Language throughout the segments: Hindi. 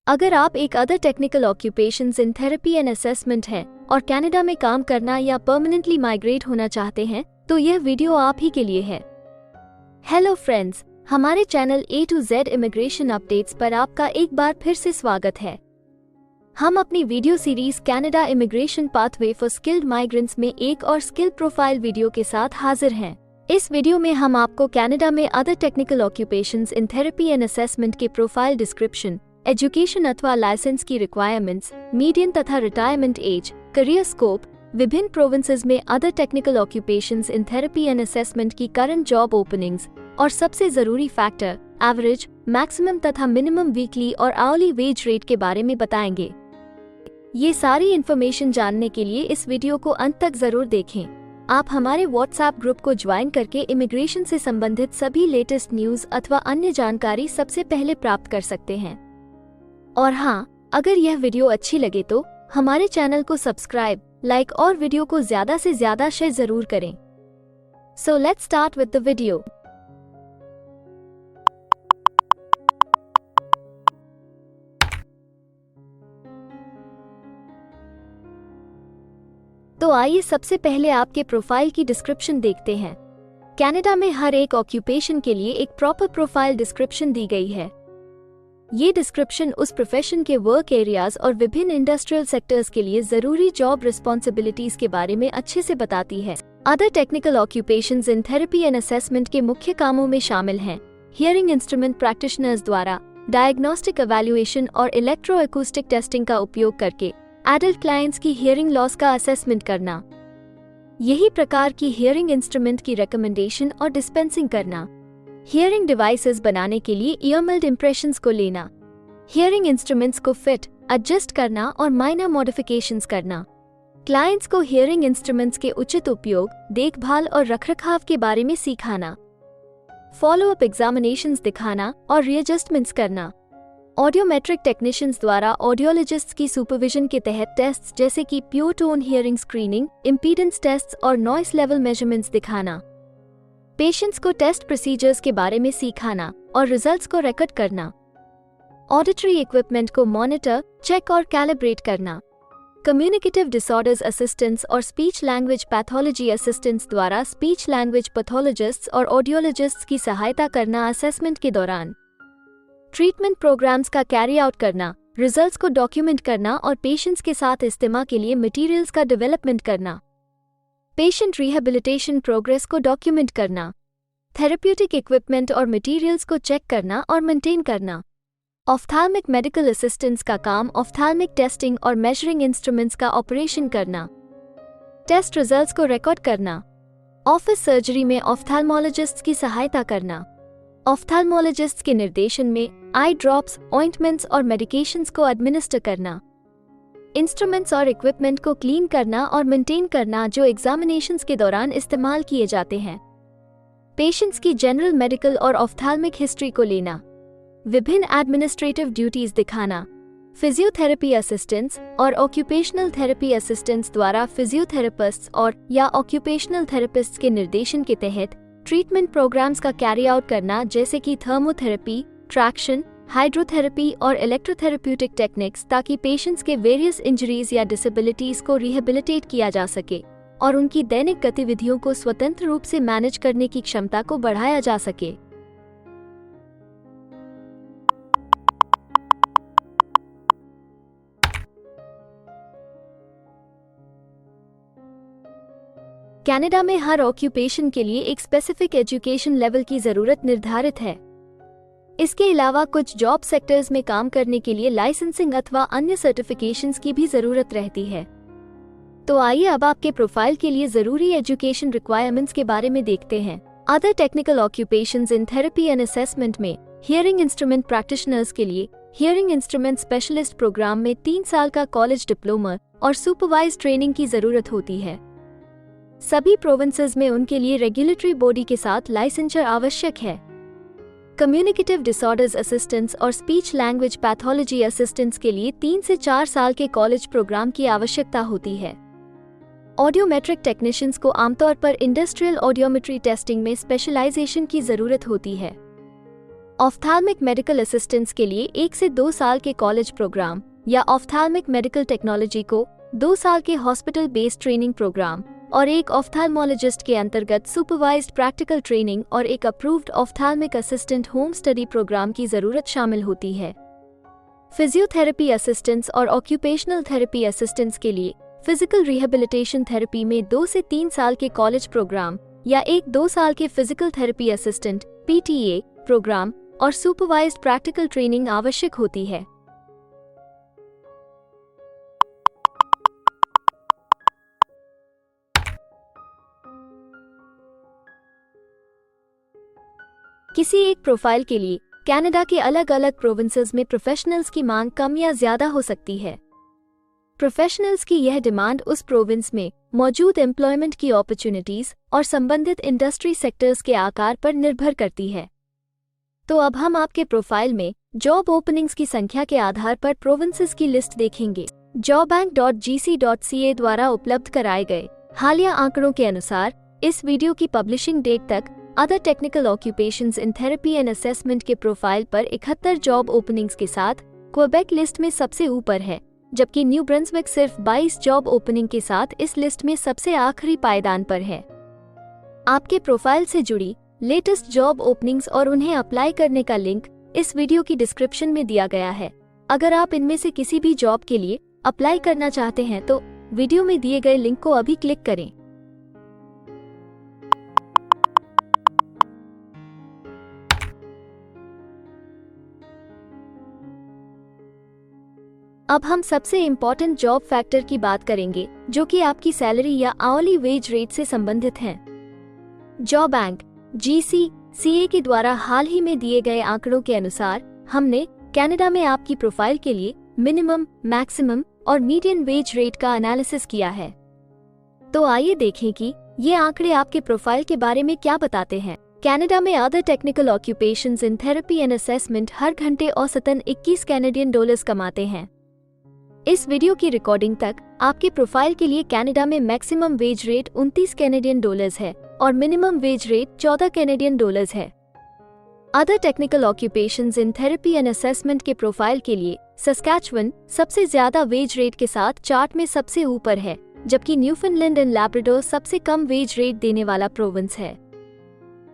अगर आप एक other technical occupations in therapy and assessment है और कनाडा में काम करना या परमानेंटली माइग्रेट होना चाहते हैं तो यह वीडियो आप ही के लिए है। हेलो फ्रेंड्स, हमारे channel A to Z immigration updates पर आपका एक बार फिर से स्वागत है। हम अपनी video series Canada immigration pathway for skilled migrants में एक और स्किल प्रोफाइल वीडियो के साथ हाजिर हैं। इस वीडियो में हम आपको कनाडा में other technical occupations in therapy and assessment के प्रोफाइल डिस्क्रिप्शन, एजुकेशन अथवा लाइसेंस की रिक्वायरमेंट्स, मीडियन तथा रिटायरमेंट एज, करियर स्कोप, विभिन्न प्रोविंसेस में other technical occupations in therapy and assessment की करंट जॉब ओपनिंग्स और सबसे जरूरी फैक्टर एवरेज, मैक्सिमम तथा मिनिमम वीकली और आवरली वेज रेट के बारे में बताएंगे। ये सारी इन्फॉर्मेशन जानने के लिए इस वीडियो को अंत तक जरूर देखें। आप हमारे व्हाट्सएप ग्रुप को ज्वाइन करके इमिग्रेशन से संबंधित सभी लेटेस्ट न्यूज अथवा अन्य जानकारी सबसे पहले प्राप्त कर सकते हैं। और हाँ, अगर यह वीडियो अच्छी लगे तो हमारे चैनल को सब्सक्राइब, लाइक और वीडियो को ज्यादा से ज्यादा शेयर जरूर करें। So let's start with the video. तो आइए सबसे पहले आपके प्रोफाइल की डिस्क्रिप्शन देखते हैं। कनाडा में हर एक ऑक्यूपेशन के लिए एक प्रॉपर प्रोफाइल डिस्क्रिप्शन दी गई है। ये डिस्क्रिप्शन उस प्रोफेशन के वर्क एरियाज और विभिन्न इंडस्ट्रियल सेक्टर्स के लिए जरूरी जॉब रिस्पॉन्सिबिलिटीज के बारे में अच्छे से बताती है। Other technical occupations in therapy and assessment के मुख्य कामों में शामिल हैं हियरिंग इंस्ट्रूमेंट प्रैक्टिशनर्स द्वारा डायग्नोस्टिक एवैल्यूएशन और इलेक्ट्रो एकूस्टिक टेस्टिंग का उपयोग करके एडल्ट क्लाइंट्स की हियरिंग लॉस का असेसमेंट करना, यही प्रकार की हियरिंग इंस्ट्रूमेंट की रिकमेंडेशन और डिस्पेंसिंग करना, हियरिंग डिवाइसेस बनाने के लिए ईयरमल्ड इंप्रेशंस को लेना, हियरिंग इंस्ट्रूमेंट्स को फिट, एडजस्ट करना और माइनर मॉडिफिकेशंस करना, क्लाइंट्स को हियरिंग इंस्ट्रूमेंट्स के उचित उपयोग, देखभाल और रखरखाव के बारे में सिखाना, फॉलोअप एग्जामिनेशंस दिखाना और रीएडजस्टमेंट्स करना, ऑडियोमेट्रिक टेक्नीशियंस द्वारा ऑडियोलॉजिस्ट्स की सुपरविजन के तहत टेस्ट्स जैसे कि pure tone hearing screening, impedance tests और नॉइस लेवल मेजरमेंट्स दिखाना, पेशेंट्स को टेस्ट प्रोसीजर्स के बारे में सिखाना और रिजल्ट्स को रिकॉर्ड करना, ऑडिटरी इक्विपमेंट को मॉनिटर, चेक और कैलिब्रेट करना, कम्युनिकेटिव डिसऑर्डर्स असिस्टेंस और स्पीच लैंग्वेज पैथोलॉजी असिस्टेंट्स द्वारा स्पीच लैंग्वेज पैथोलॉजिस्ट्स और ऑडियोलॉजिस्ट्स की सहायता करना असेसमेंट के दौरान, ट्रीटमेंट प्रोग्राम्स का कैरी आउट करना, रिजल्ट्स को डॉक्यूमेंट करना और पेशेंट्स के साथ इस्तेमाल के लिए मटेरियल्स का डेवलपमेंट करना, पेशेंट रिहेबिलिटेशन प्रोग्रेस को डॉक्यूमेंट करना, थेरेप्यूटिक इक्विपमेंट और मटेरियल्स को चेक करना और मेंटेन करना, ऑफ्थाल्मिक मेडिकल असिस्टेंस का काम ऑफ्थाल्मिक टेस्टिंग और मेजरिंग इंस्ट्रूमेंट्स का ऑपरेशन करना, टेस्ट रिजल्ट्स को रिकॉर्ड करना, ऑफिस सर्जरी में ऑफ्थाल्मोलॉजिस्ट्स की सहायता करना, ऑफ्थाल्मोलॉजिस्ट्स के निर्देशन में आई ड्रॉप्स, ऑइंटमेंट्स और मेडिकेशंस को एडमिनिस्टर करना, इंस्ट्रूमेंट्स और इक्विपमेंट को क्लीन करना और मेंटेन करना जो एग्जामिनेशंस के दौरान इस्तेमाल किए जाते हैं, पेशेंट्स की जनरल मेडिकल और ऑफ्थाल्मिक हिस्ट्री को लेना, विभिन्न एडमिनिस्ट्रेटिव ड्यूटीज दिखाना, फिजियोथेरेपी असिस्टेंट्स और ऑक्यूपेशनल थेरेपी असिस्टेंट्स द्वारा फिजियोथेरेपिस्ट्स और या ऑक्यूपेशनल थेरेपिस्ट्स के निर्देशन के तहत ट्रीटमेंट प्रोग्राम्स का कैरी आउट करना जैसे कि थर्मोथेरेपी, ट्रैक्शन, हाइड्रोथेरेपी और इलेक्ट्रोथेरेप्यूटिक टेक्निक्स ताकि पेशेंट्स के वेरियस इंजरीज या डिसेबिलिटीज को रिहेबिलिटेट किया जा सके और उनकी दैनिक गतिविधियों को स्वतंत्र रूप से मैनेज करने की क्षमता को बढ़ाया जा सके। कनाडा में हर ऑक्यूपेशन के लिए एक स्पेसिफिक एजुकेशन लेवल की जरूरत निर्धारित है। इसके अलावा कुछ जॉब सेक्टर्स में काम करने के लिए लाइसेंसिंग अथवा अन्य सर्टिफिकेशंस की भी जरूरत रहती है। तो आइए अब आपके प्रोफाइल के लिए जरूरी एजुकेशन रिक्वायरमेंट्स के बारे में देखते हैं। Other technical occupations in therapy and assessment में हियरिंग इंस्ट्रूमेंट प्रैक्टिशनर्स के लिए हियरिंग इंस्ट्रूमेंट स्पेशलिस्ट प्रोग्राम में 3 साल का कॉलेज डिप्लोमा और सुपरवाइज ट्रेनिंग की जरूरत होती है। सभी प्रोविंसेस में उनके लिए रेगुलेटरी बॉडी के साथ लाइसेंचर आवश्यक है। कम्युनिकेटिव डिसऑर्डर्स असिस्टेंट्स और स्पीच लैंग्वेज पैथोलॉजी असिस्टेंट्स के लिए 3 से 4 साल के कॉलेज प्रोग्राम की आवश्यकता होती है। ऑडियोमेट्रिक टेक्नीशियंस को आमतौर पर इंडस्ट्रियल ऑडियोमेट्री टेस्टिंग में स्पेशलाइजेशन की जरूरत होती है। ऑफ्थाल्मिक मेडिकल असिस्टेंट्स के लिए 1 से 2 साल के कॉलेज प्रोग्राम या ऑफ्थाल्मिक मेडिकल टेक्नोलॉजी को 2 साल के हॉस्पिटल बेस्ड ट्रेनिंग प्रोग्राम और एक ऑफ्थाल्मोलॉजिस्ट के अंतर्गत सुपरवाइज्ड प्रैक्टिकल ट्रेनिंग और एक approved ophthalmic assistant home study program की जरूरत शामिल होती है। फिजियोथेरेपी असिस्टेंट्स और ऑक्यूपेशनल थेरेपी असिस्टेंट्स के लिए फिजिकल रिहेबिलिटेशन थेरेपी में 2 से 3 साल के कॉलेज प्रोग्राम या एक 2 साल के physical therapy assistant (PTA) programme और सुपरवाइज्ड प्रैक्टिकल ट्रेनिंग आवश्यक होती है। किसी एक प्रोफाइल के लिए कनाडा के अलग अलग प्रोविंसेस में प्रोफेशनल्स की मांग कम या ज्यादा हो सकती है। प्रोफेशनल्स की यह डिमांड उस प्रोविंस में मौजूद एम्प्लॉयमेंट की अपॉर्चुनिटीज और संबंधित इंडस्ट्री सेक्टर्स के आकार पर निर्भर करती है। तो अब हम आपके प्रोफाइल में जॉब ओपनिंग्स की संख्या के आधार पर प्रोविंसेस की लिस्ट देखेंगे। jobbank.gc.ca द्वारा उपलब्ध कराए गए हालिया आंकड़ों के अनुसार इस वीडियो की पब्लिशिंग डेट तक other technical occupations in therapy and assessment के प्रोफाइल पर 71 जॉब ओपनिंग्स के साथ क्वेबेक लिस्ट में सबसे ऊपर है, जबकि न्यू ब्रंसविक सिर्फ 22 जॉब ओपनिंग के साथ इस लिस्ट में सबसे आखिरी पायदान पर है। आपके प्रोफाइल से जुड़ी लेटेस्ट जॉब ओपनिंग्स और उन्हें अप्लाई करने का लिंक इस वीडियो की डिस्क्रिप्शन में दिया गया है। अगर आप इनमें से किसी भी जॉब के लिए अप्लाई करना चाहते हैं तो वीडियो में दिए गए लिंक को अभी क्लिक करें। अब हम सबसे इम्पोर्टेंट जॉब फैक्टर की बात करेंगे, जो कि आपकी सैलरी या आवरली वेज रेट से संबंधित हैं। जॉबबैंक (GC.CA) के द्वारा हाल ही में दिए गए आंकड़ों के अनुसार हमने कनाडा में आपकी प्रोफाइल के लिए मिनिमम, मैक्सिमम और मीडियन वेज रेट का एनालिसिस किया है। तो आइए देखें कि ये आंकड़े आपके प्रोफाइल के बारे में क्या बताते हैं। कनाडा में other technical occupations in therapy and assessment हर घंटे औसतन 21 कैनेडियन डॉलर्स कमाते हैं। इस वीडियो की रिकॉर्डिंग तक आपके प्रोफाइल के लिए कनाडा में maximum wage rate 29 Canadian dollars है और minimum wage rate 14 Canadian dollars है। Other technical occupations in therapy and assessment के प्रोफाइल के लिए सस्कैचुअन सबसे ज्यादा वेज रेट के साथ चार्ट में सबसे ऊपर है, जबकि न्यूफाउंडलैंड एंड लैब्राडोर सबसे कम वेज रेट देने वाला प्रोविंस है।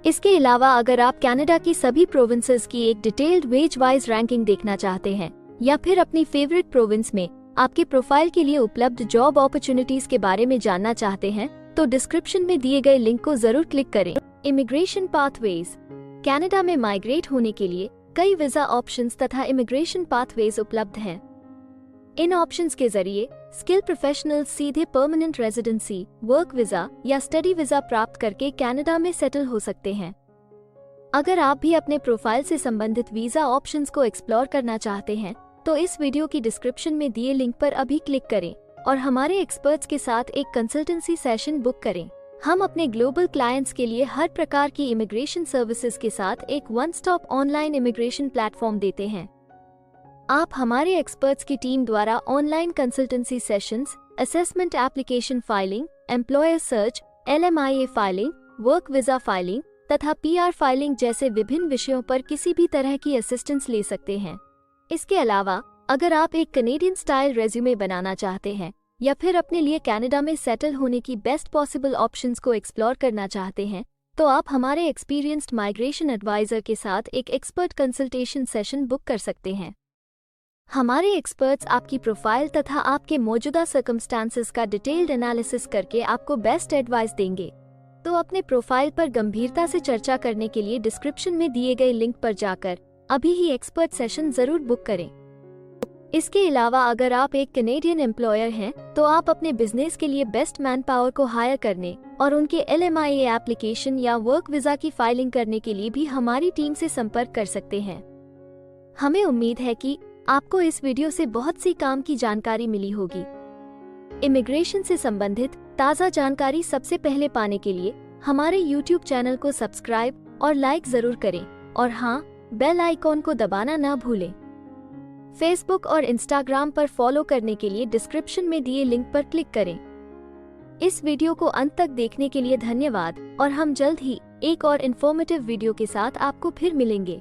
इसके अलावा अगर आप कनाडा की सभी प्रोविंसेस की एक डिटेल्ड वेज वाइज रैंकिंग देखना चाहते हैं या फिर अपनी फेवरेट प्रोविंस में आपके प्रोफाइल के लिए उपलब्ध जॉब अपॉर्चुनिटीज के बारे में जानना चाहते हैं तो डिस्क्रिप्शन में दिए गए लिंक को जरूर क्लिक करें। Immigration pathways. कनाडा में माइग्रेट होने के लिए कई वीजा ऑप्शंस तथा इमिग्रेशन पाथवेज उपलब्ध हैं। इन ऑप्शंस के जरिए स्किल प्रोफेशनल्स सीधे परमानेंट रेजिडेंसी, वर्क वीजा या स्टडी वीजा प्राप्त करके कनाडा में सेटल हो सकते हैं। अगर आप भी अपने प्रोफाइल से संबंधित वीजा ऑप्शंस को एक्सप्लोर करना चाहते हैं तो इस वीडियो की डिस्क्रिप्शन में दिए लिंक पर अभी क्लिक करें और हमारे एक्सपर्ट्स के साथ एक कंसल्टेंसी सेशन बुक करें। हम अपने ग्लोबल क्लाइंट्स के लिए हर प्रकार की इमिग्रेशन सर्विसेज के साथ एक one stop online immigration platform देते हैं। आप हमारे एक्सपर्ट्स की टीम द्वारा online consultancy sessions, assessment application filing, employer search, LMIA filing, work visa filing तथा PR फाइलिंग जैसे विभिन्न विषयों पर किसी भी तरह की असिस्टेंस ले सकते हैं। इसके अलावा अगर आप एक कनेडियन स्टाइल रेज्यूमे बनाना चाहते हैं या फिर अपने लिए कनाडा में सेटल होने की बेस्ट पॉसिबल ऑप्शंस को एक्सप्लोर करना चाहते हैं तो आप हमारे एक्सपीरियंस्ड माइग्रेशन एडवाइजर के साथ एक एक्सपर्ट कंसल्टेशन सेशन बुक कर सकते हैं। हमारे एक्सपर्ट्स आपकी प्रोफाइल तथा आपके मौजूदा सर्कमस्टांसेस का डिटेल्ड एनालिसिस करके आपको बेस्ट एडवाइस देंगे। तो अपने प्रोफाइल पर गंभीरता से चर्चा करने के लिए डिस्क्रिप्शन में दिए गए लिंक पर जाकर अभी ही एक्सपर्ट सेशन जरूर बुक करें। इसके अलावा अगर आप एक कनेडियन एम्प्लॉयर हैं तो आप अपने बिजनेस के लिए बेस्ट मैन पावर को हायर करने और उनके LMIA एप्लीकेशन या वर्क वीजा की फाइलिंग करने के लिए भी हमारी टीम से संपर्क कर सकते हैं। हमें उम्मीद है कि आपको इस वीडियो से बहुत सी काम की जानकारी मिली होगी। इमिग्रेशन से संबंधित ताज़ा जानकारी सबसे पहले पाने के लिए हमारे YouTube चैनल को सब्सक्राइब और लाइक जरूर करें और हाँ, बेल आइकॉन को दबाना ना भूलें। फेसबुक और इंस्टाग्राम पर फॉलो करने के लिए डिस्क्रिप्शन में दिए लिंक पर क्लिक करें। इस वीडियो को अंत तक देखने के लिए धन्यवाद और हम जल्द ही एक और इन्फॉर्मेटिव वीडियो के साथ आपको फिर मिलेंगे।